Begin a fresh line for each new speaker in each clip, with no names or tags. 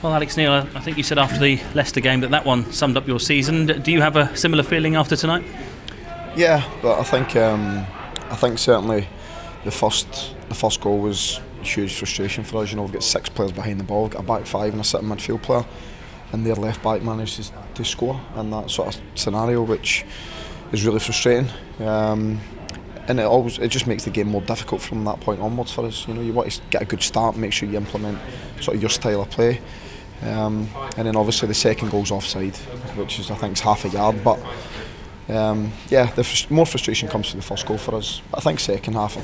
Well, Alex Neil, I think you said after the Leicester game that one summed up your season. Do you have a similar feeling after tonight?
Yeah, but I think certainly the first goal was huge frustration for us. You know, we've got 6 players behind the ball, we've got a back 5 and a sitting midfield player, and their left back managed to score in that sort of scenario, which is really frustrating. And it just makes the game more difficult from that point onwards for us. You know, you want to get a good start, make sure you implement sort of your style of play, and then obviously the second goal's offside, which is I think is half a yard. But yeah, more frustration comes from the first goal for us. But I think second half,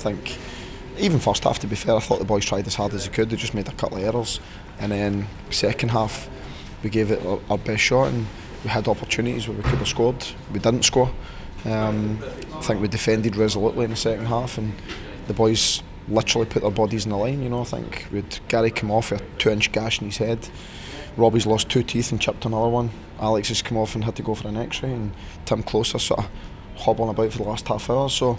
even first half, to be fair, I thought the boys tried as hard as they could. They just made a couple of errors, and then second half we gave it our best shot, and we had opportunities where we could have scored. We didn't score. I think we defended resolutely in the second half, and the boys literally put their bodies in the line. You know, I think with Gary come off with a 2-inch gash in his head. Robbie's lost 2 teeth and chipped another one. Alex has come off and had to go for an X-ray, and Tim Closer sort of hobbling about for the last half hour. So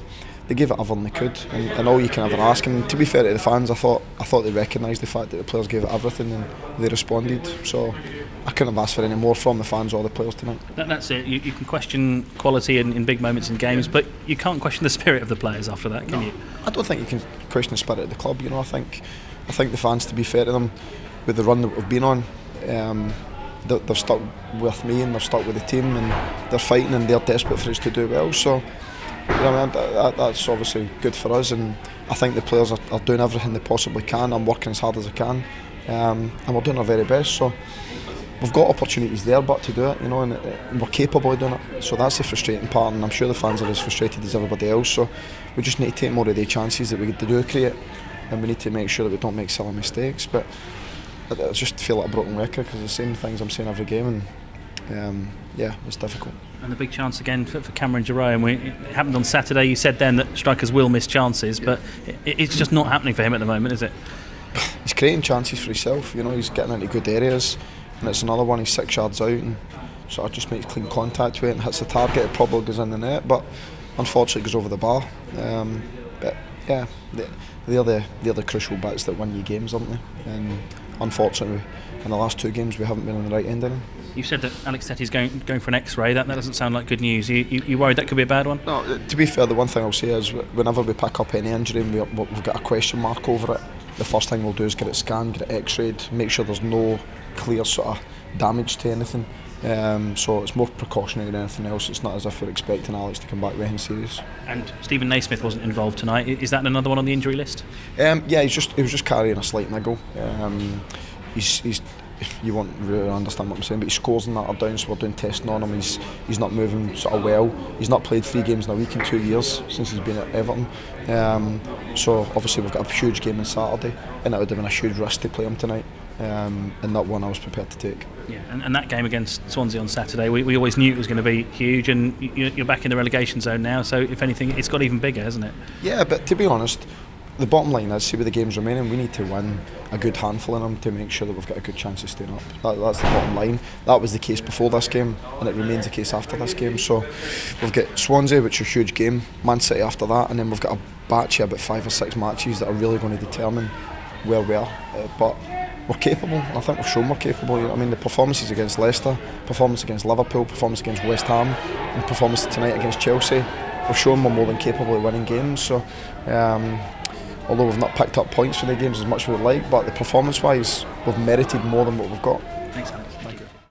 they gave it everything they could, and all you can ever ask. And to be fair to the fans, I thought they recognised the fact that the players gave it everything and they responded. So I couldn't have asked for any more from the fans or the players tonight.
That's it. You can question quality in big moments in games, but you can't question the spirit of the players after that, can you?
I don't think you can question the spirit of the club. You know, I think the fans, to be fair to them, with the run that we've been on, they've stuck with me and they've stuck with the team, and they're fighting and they're desperate for us to do well. So, you know, I mean, that's obviously good for us, and I think the players are doing everything they possibly can. I'm working as hard as I can, and we're doing our very best. So we've got opportunities there, but to do it, you know, and we're capable of doing it. So that's the frustrating part, and I'm sure the fans are as frustrated as everybody else. So we just need to take more of the chances that we do create, and we need to make sure that we don't make silly mistakes. But I just feel like a broken record because the same things I'm saying every game, and yeah, it's difficult.
And the big chance again for Cameron Jerome. It happened on Saturday. You said then that strikers will miss chances, but it's just not happening for him at the moment, is it?
He's creating chances for himself. You know, he's getting into good areas, and it's another one. He's 6 yards out and sort of just makes clean contact with it and hits the target. It probably goes in the net, but unfortunately it goes over the bar. But yeah, they're the crucial bits that win you games, aren't they? And unfortunately, in the last 2 games, we haven't been on the right end of them.
You said that Alex Tetty's going for an X-ray. That doesn't sound like good news. You worried that could be a bad one?
No, to be fair, the one thing I'll say is whenever we pick up any injury and we've got a question mark over it, the first thing we'll do is get it scanned, get it X-rayed, make sure there's no clear sort of damage to anything. So it's more precautionary than anything else. It's not as if we're expecting Alex to come back with anything serious.
And Stephen Naismith wasn't involved tonight. Is that another one on the injury list?
Yeah, he was just carrying a slight niggle. You won't really understand what I'm saying, but he scores in that up down, so we're doing testing on him. He's not moving sort of well. He's not played 3 games in a week in 2 years since he's been at Everton. So obviously we've got a huge game on Saturday, and it would have been a huge risk to play him tonight, and not one I was prepared to take.
Yeah, and that game against Swansea on Saturday, we always knew it was going to be huge, and you're back in the relegation zone now, so if anything, it's got even bigger, hasn't it?
Yeah, but to be honest, the bottom line is, see with the games remaining, we need to win a good handful in them to make sure that we've got a good chance of staying up. That's the bottom line. That was the case before this game, and it remains the case after this game. So we've got Swansea, which is a huge game, Man City after that, and then we've got a batch of about 5 or 6 matches that are really going to determine where we are. But we're capable. I think we've shown we're capable. I mean, the performances against Leicester, performance against Liverpool, performance against West Ham, and performance tonight against Chelsea, we've shown we're more than capable of winning games. So although we've not picked up points for the games as much as we'd like, but the performance-wise, we've merited more than what we've got.
Thanks, Alex. Thank you.